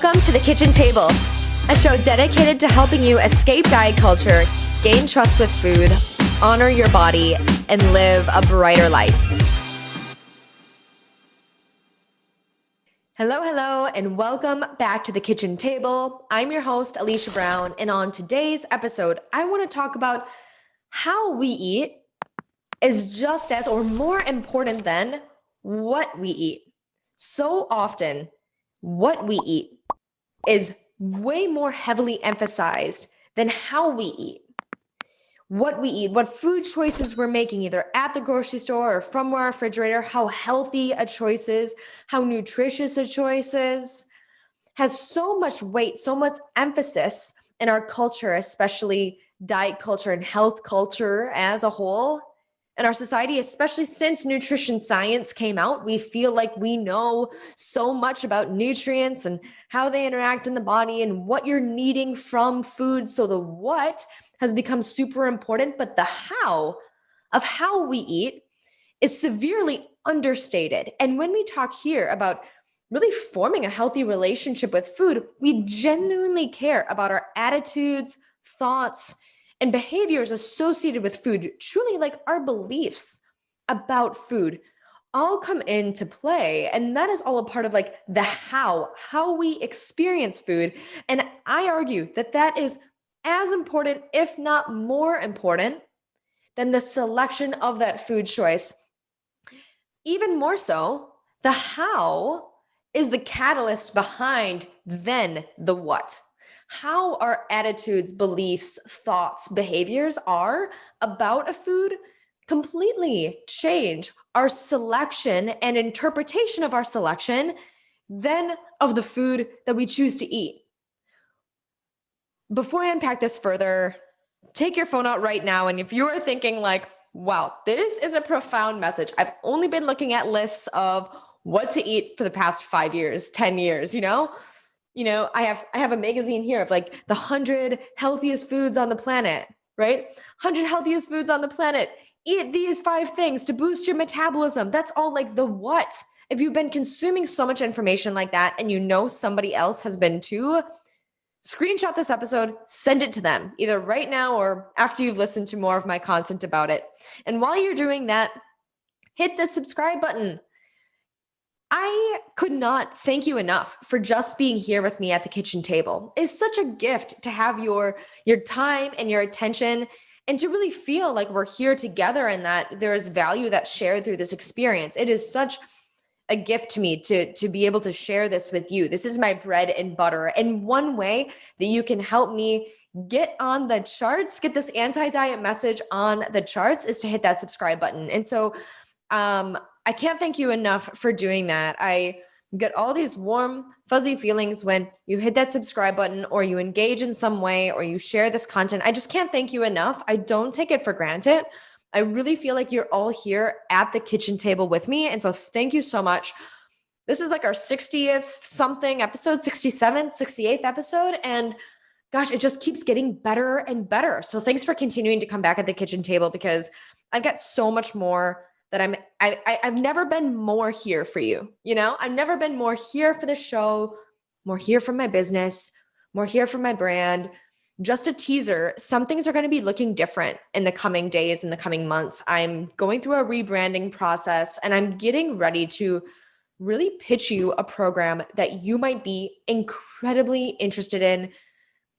Welcome to the Kitchen Table, a show dedicated to helping you escape diet culture, gain trust with food, honor your body, and live a brighter life. Hello, and welcome back to the Kitchen Table. I'm your host, Alicia Brown, and on today's episode, I want to talk about how we eat is just as or more important than what we eat. So often, what we eat is way more heavily emphasized than how we eat. What we eat, what food choices we're making, either at the grocery store or from our refrigerator, how healthy a choice is, how nutritious a choice is, has so much weight, so much emphasis in our culture, especially diet culture and health culture as a whole. In our society, especially since nutrition science came out, we feel like we know so much about nutrients and how they interact in the body and what you're needing from food. So the what has become super important, but the how of how we eat is severely understated. And when we talk here about really forming a healthy relationship with food, we genuinely care about our attitudes, thoughts, and behaviors associated with food, truly like our beliefs about food all come into play. And that is all a part of like the how we experience food. And I argue that that is as important, if not more important, than the selection of that food choice. Even more so, the how is the catalyst behind then the what. How our attitudes, beliefs, thoughts, behaviors are about a food completely change our selection and interpretation of our selection, then of the food that we choose to eat. Before I unpack this further, take your phone out right now. And if you are thinking like, wow, this is a profound message. I've only been looking at lists of what to eat for the past 5 years, 10 years, I have a magazine here of like the 100 healthiest foods on the planet, right? 100 healthiest foods on the planet. Eat these 5 things to boost your metabolism. That's all like the what. If you've been consuming so much information like that and you know somebody else has been too, screenshot this episode, send it to them either right now or after you've listened to more of my content about it. And while you're doing that, hit the subscribe button. I could not thank you enough for just being here with me at the kitchen table. It's such a gift to have your time and your attention and to really feel like we're here together and that there is value that's shared through this experience. It is such a gift to me to be able to share this with you. This is my bread and butter. And one way that you can help me get on the charts, get this anti-diet message on the charts is to hit that subscribe button. And so I can't thank you enough for doing that. I get all these warm, fuzzy feelings when you hit that subscribe button or you engage in some way or you share this content. I just can't thank you enough. I don't take it for granted. I really feel like you're all here at the kitchen table with me. And so thank you so much. This is like our 60th something episode, 67th, 68th episode. And gosh, it just keeps getting better and better. So thanks for continuing to come back at the kitchen table because I've got so much more that I've never been more here for you. I've never been more here for the show, more here for my business, more here for my brand. Just a teaser, some things are going to be looking different in the coming days, in the coming months. I'm going through a rebranding process and I'm getting ready to really pitch you a program that you might be incredibly interested in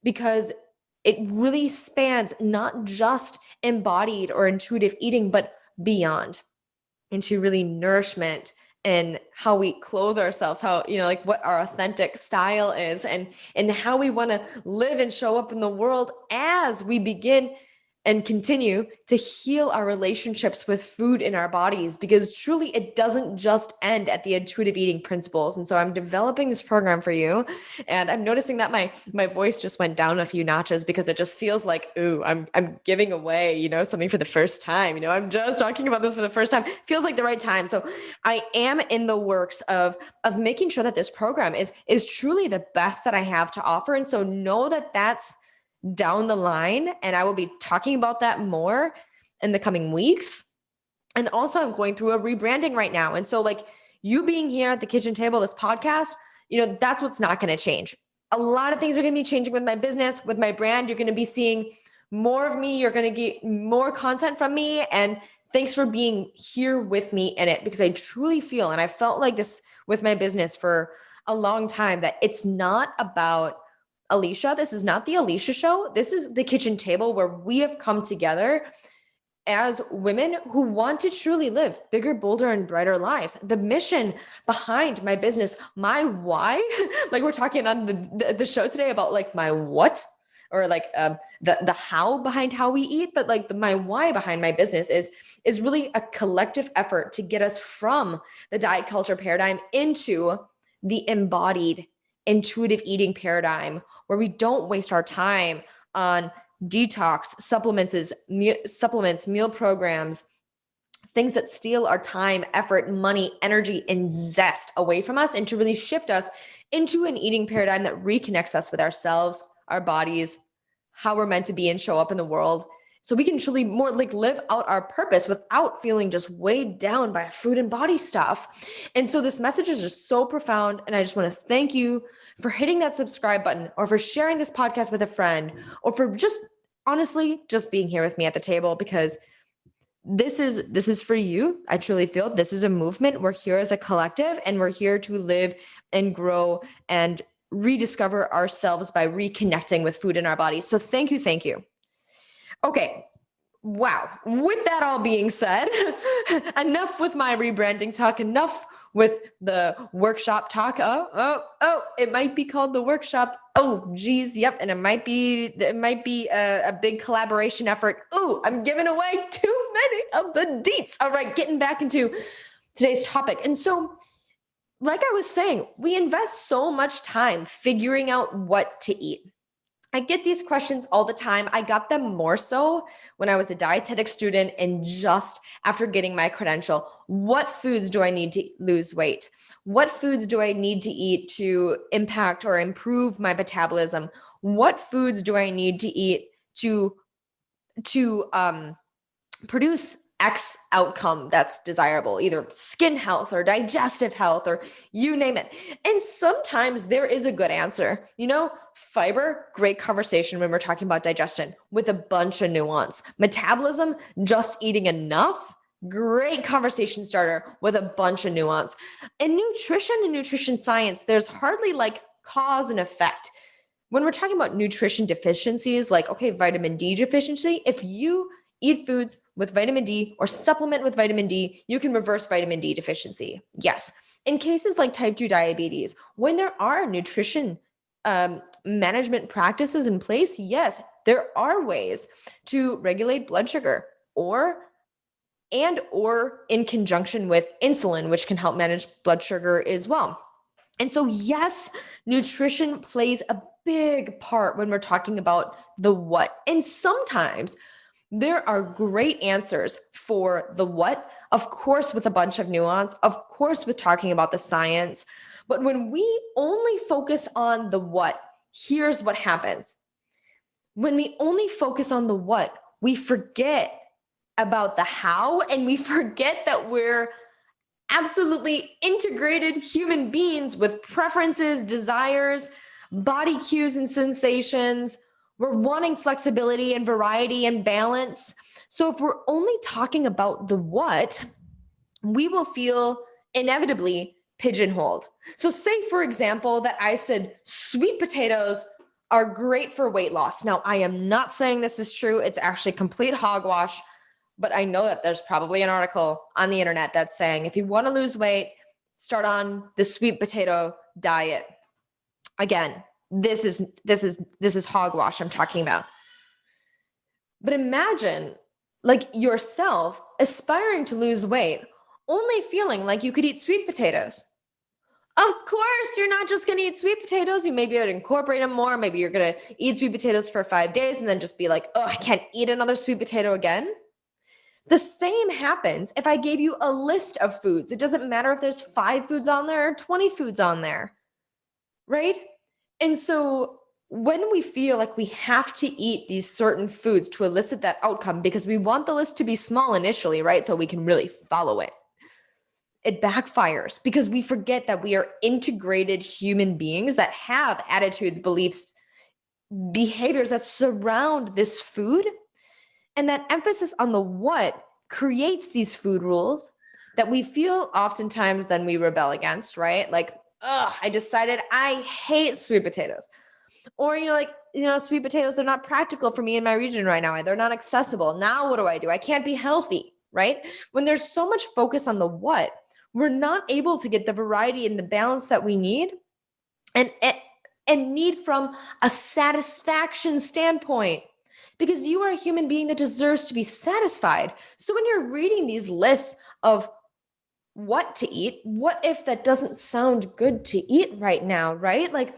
because it really spans not just embodied or intuitive eating, but beyond into really nourishment and how we clothe ourselves, how, like what our authentic style is and how we want to live and show up in the world as we begin and continue to heal our relationships with food in our bodies, because truly it doesn't just end at the intuitive eating principles. And so I'm developing this program for you. And I'm noticing that my voice just went down a few notches because it just feels like, ooh, I'm giving away, something for the first time. I'm just talking about this for the first time. Feels like the right time. So I am in the works of making sure that this program is truly the best that I have to offer. And so know that that's down the line, and I will be talking about that more in the coming weeks. And also I'm going through a rebranding right now. And so like you being here at the kitchen table, this podcast, that's what's not going to change. A lot of things are going to be changing with my business, with my brand. You're going to be seeing more of me. You're going to get more content from me. And thanks for being here with me in it, because I truly feel, and I felt like this with my business for a long time, that it's not about Alicia. This is not the Alicia show. This is the kitchen table where we have come together as women who want to truly live bigger, bolder, and brighter lives. The mission behind my business, my why, like we're talking on the show today about like my what, or like the how behind how we eat, but like my why behind my business is really a collective effort to get us from the diet culture paradigm into the embodied intuitive eating paradigm, where we don't waste our time on detox, supplements, meal programs, things that steal our time, effort, money, energy, and zest away from us, and to really shift us into an eating paradigm that reconnects us with ourselves, our bodies, how we're meant to be and show up in the world, so we can truly more like live out our purpose without feeling just weighed down by food and body stuff. And so this message is just so profound. And I just want to thank you for hitting that subscribe button, or for sharing this podcast with a friend, or for just honestly just being here with me at the table, because this is for you. I truly feel this is a movement. We're here as a collective, and we're here to live and grow and rediscover ourselves by reconnecting with food in our bodies. So thank you. Thank you. Okay. Wow. With that all being said, enough with my rebranding talk, enough with the workshop talk. Oh, it might be called the workshop. Oh, geez. Yep. And it might be a big collaboration effort. Ooh, I'm giving away too many of the deets. All right. Getting back into today's topic. And so, like I was saying, we invest so much time figuring out what to eat. I get these questions all the time. I got them more so when I was a dietetic student and just after getting my credential. What foods do I need to lose weight? What foods do I need to eat to impact or improve my metabolism? What foods do I need to eat to produce X outcome that's desirable, either skin health or digestive health or you name it. And sometimes there is a good answer. Fiber, great conversation when we're talking about digestion with a bunch of nuance. Metabolism, just eating enough, great conversation starter with a bunch of nuance. In nutrition and nutrition science, there's hardly like cause and effect. When we're talking about nutrition deficiencies, like, okay, vitamin D deficiency, if you eat foods with vitamin D or supplement with vitamin D, you can reverse vitamin D deficiency. Yes. In cases like type 2 diabetes, when there are nutrition management practices in place, yes, there are ways to regulate blood sugar or in conjunction with insulin, which can help manage blood sugar as well. And so, yes, nutrition plays a big part when we're talking about the what. And sometimes there are great answers for the what, of course, with a bunch of nuance, of course, with talking about the science. But when we only focus on the what, here's what happens. When we only focus on the what, we forget about the how, and we forget that we're absolutely integrated human beings with preferences, desires, body cues, and sensations. We're wanting flexibility and variety and balance. So if we're only talking about the what, we will feel inevitably pigeonholed. So say, for example, that I said sweet potatoes are great for weight loss. Now, I am not saying this is true. It's actually complete hogwash, but I know that there's probably an article on the internet that's saying if you want to lose weight, start on the sweet potato diet. Again, this is hogwash I'm talking about. But imagine like yourself aspiring to lose weight, only feeling like you could eat sweet potatoes. Of course, you're not just going to eat sweet potatoes. You may be able to incorporate them more. Maybe you're going to eat sweet potatoes for 5 days and then just be like, oh, I can't eat another sweet potato again. The same happens if I gave you a list of foods. It doesn't matter if there's 5 foods on there or 20 foods on there, right? And so when we feel like we have to eat these certain foods to elicit that outcome, because we want the list to be small initially, right? So we can really follow it. it backfires because we forget that we are integrated human beings that have attitudes, beliefs, behaviors that surround this food. And that emphasis on the what creates these food rules that we feel oftentimes then we rebel against, right? Like, I decided I hate sweet potatoes. Or, sweet potatoes, they're not practical for me in my region right now. They're not accessible. Now, what do? I can't be healthy, right? When there's so much focus on the what, we're not able to get the variety and the balance that we need and, and need from a satisfaction standpoint. Because you are a human being that deserves to be satisfied. So when you're reading these lists of what to eat, what if that doesn't sound good to eat right now, right? Like,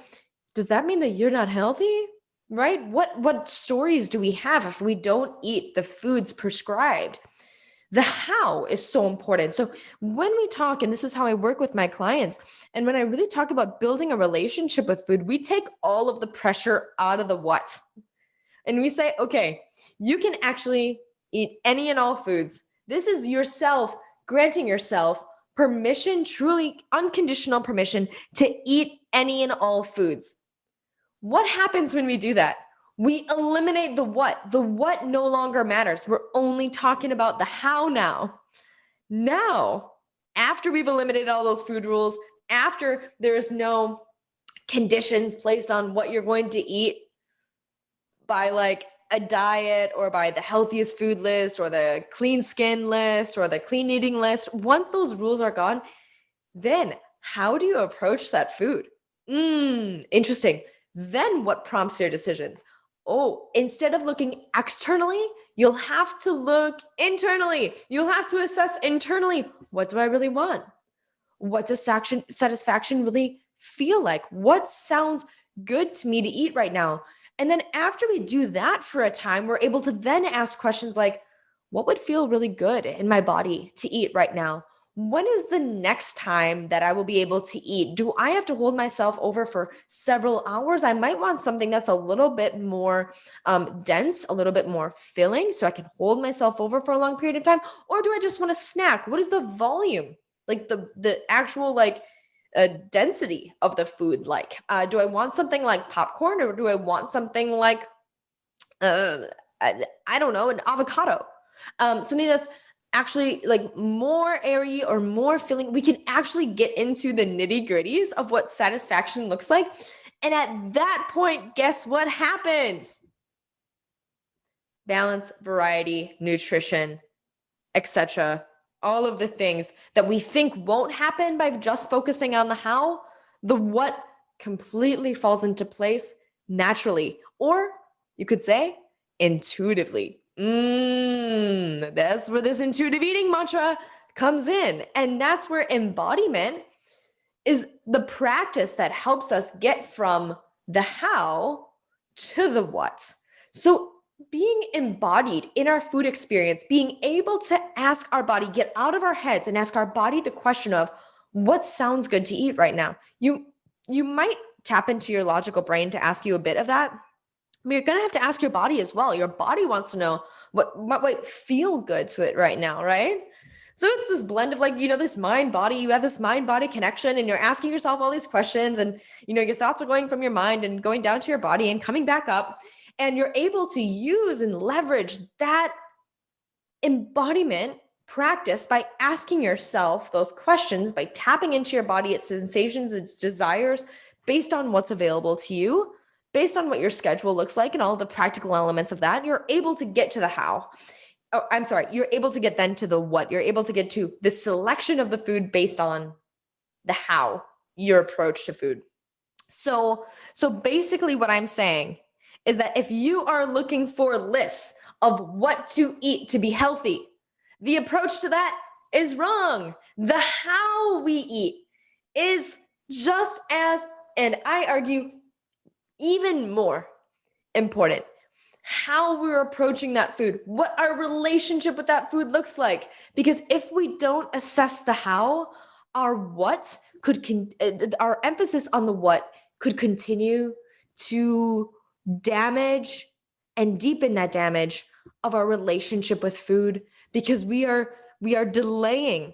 does that mean that you're not healthy? Right? What stories do we have if we don't eat the foods prescribed? The how is so important. So when we talk, and this is how I work with my clients, and when I really talk about building a relationship with food, we take all of the pressure out of the what. And we say, okay, you can actually eat any and all foods. This is yourself granting yourself permission, truly unconditional permission to eat any and all foods. What happens when we do that? We eliminate the what. The what no longer matters. We're only talking about the how now. Now, after we've eliminated all those food rules, after there's no conditions placed on what you're going to eat by like a diet or by the healthiest food list or the clean skin list or the clean eating list, once those rules are gone, then how do you approach that food? Interesting. Then what prompts your decisions? Oh, instead of looking externally, you'll have to look internally. You'll have to assess internally. What do I really want? What does satisfaction really feel like? What sounds good to me to eat right now? And then after we do that for a time, we're able to then ask questions like, what would feel really good in my body to eat right now? When is the next time that I will be able to eat? Do I have to hold myself over for several hours? I might want something that's a little bit more dense, a little bit more filling, so I can hold myself over for a long period of time. Or do I just want a snack? What is the volume? Like the actual density of the food like? Do I want something like popcorn, or do I want something like, I don't know, an avocado? Something that's actually like more airy or more filling. We can actually get into the nitty gritties of what satisfaction looks like. And at that point, guess what happens? Balance, variety, nutrition, etc. All of the things that we think won't happen by just focusing on the how, the what completely falls into place naturally, or you could say intuitively. That's where this intuitive eating mantra comes in. And that's where embodiment is the practice that helps us get from the how to the what. So being embodied in our food experience, being able to ask our body, get out of our heads and ask our body the question of what sounds good to eat right now. You might tap into your logical brain to ask you a bit of that. But you're gonna have to ask your body as well. Your body wants to know what might feel good to it right now, right? So it's this blend of this mind body, you have this mind body connection, and you're asking yourself all these questions, and your thoughts are going from your mind and going down to your body and coming back up. And you're able to use and leverage that embodiment practice by asking yourself those questions, by tapping into your body, its sensations, its desires, based on what's available to you, based on what your schedule looks like and all the practical elements of that. You're able to get to the how. Oh, I'm sorry. You're able to get then to the what. You're able to get to the selection of the food based on the how, your approach to food. So basically what I'm saying is that if you are looking for lists of what to eat to be healthy, the approach to that is wrong. The how we eat is just as, and I argue, even more important. How we're approaching that food, what our relationship with that food looks like. Because if we don't assess the how, our what our emphasis on the what could continue to damage and deepen that damage of our relationship with food, because we are delaying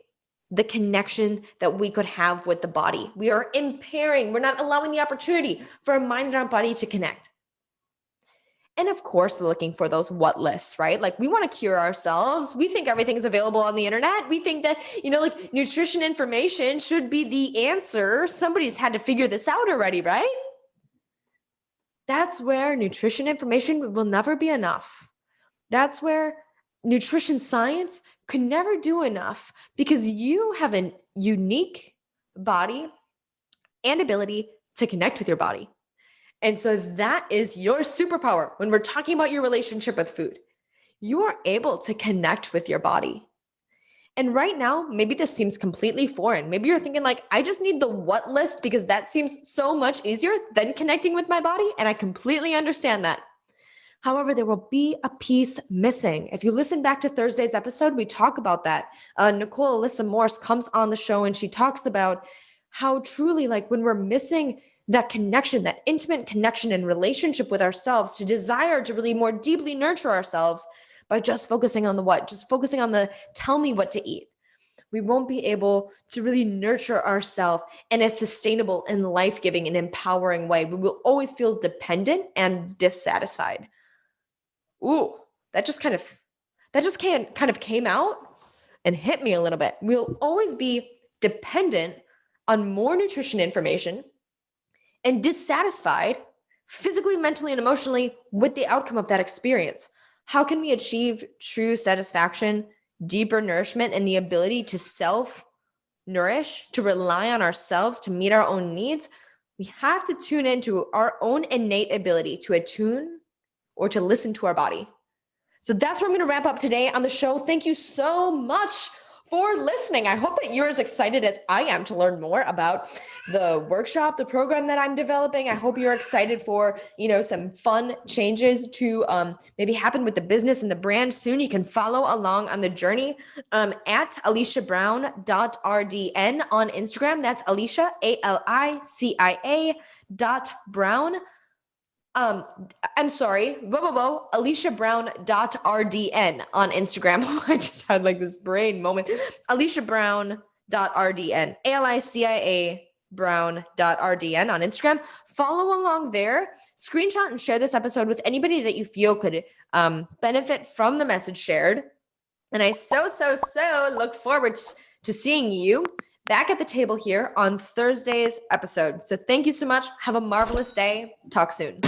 the connection that we could have with the body. We are impairing, we're not allowing the opportunity for our mind and our body to connect. And of course, we're looking for those what lists, right? Like we want to cure ourselves. We think everything's available on the internet. We think that, like nutrition information should be the answer. Somebody's had to figure this out already, right? That's where nutrition information will never be enough. That's where nutrition science could never do enough because you have a unique body and ability to connect with your body. And so that is your superpower when we're talking about your relationship with food. You are able to connect with your body. And right now, maybe this seems completely foreign. Maybe you're thinking like, I just need the what list because that seems so much easier than connecting with my body. And I completely understand that. However, there will be a piece missing. If you listen back to Thursday's episode, we talk about that. Nicole Alyssa Morse comes on the show and she talks about how truly like when we're missing that connection, that intimate connection and relationship with ourselves, to desire to really more deeply nurture ourselves by just focusing on the what, just focusing on the tell me what to eat. We won't be able to really nurture ourselves in a sustainable and life-giving and empowering way. We will always feel dependent and dissatisfied. Ooh, that just kind of came out and hit me a little bit. We'll always be dependent on more nutrition information and dissatisfied physically, mentally, and emotionally with the outcome of that experience. How can we achieve true satisfaction, deeper nourishment, and the ability to self-nourish, to rely on ourselves, to meet our own needs? We have to tune into our own innate ability to attune or to listen to our body. So that's where I'm going to wrap up today on the show. Thank you so much for listening. I hope that you're as excited as I am to learn more about the workshop, the program that I'm developing. I hope you're excited for, some fun changes to maybe happen with the business and the brand soon. You can follow along on the journey at aliciabrown.rdn on Instagram. That's Alicia, ALICIA.Brown. I'm sorry, aliciabrown.rdn on Instagram. I just had like this brain moment. aliciabrown.rdn, ALICIA brown.rdn on Instagram. Follow along there, screenshot and share this episode with anybody that you feel could benefit from the message shared. And I so look forward to seeing you back at the table here on Thursday's episode. So thank you so much. Have a marvelous day. Talk soon.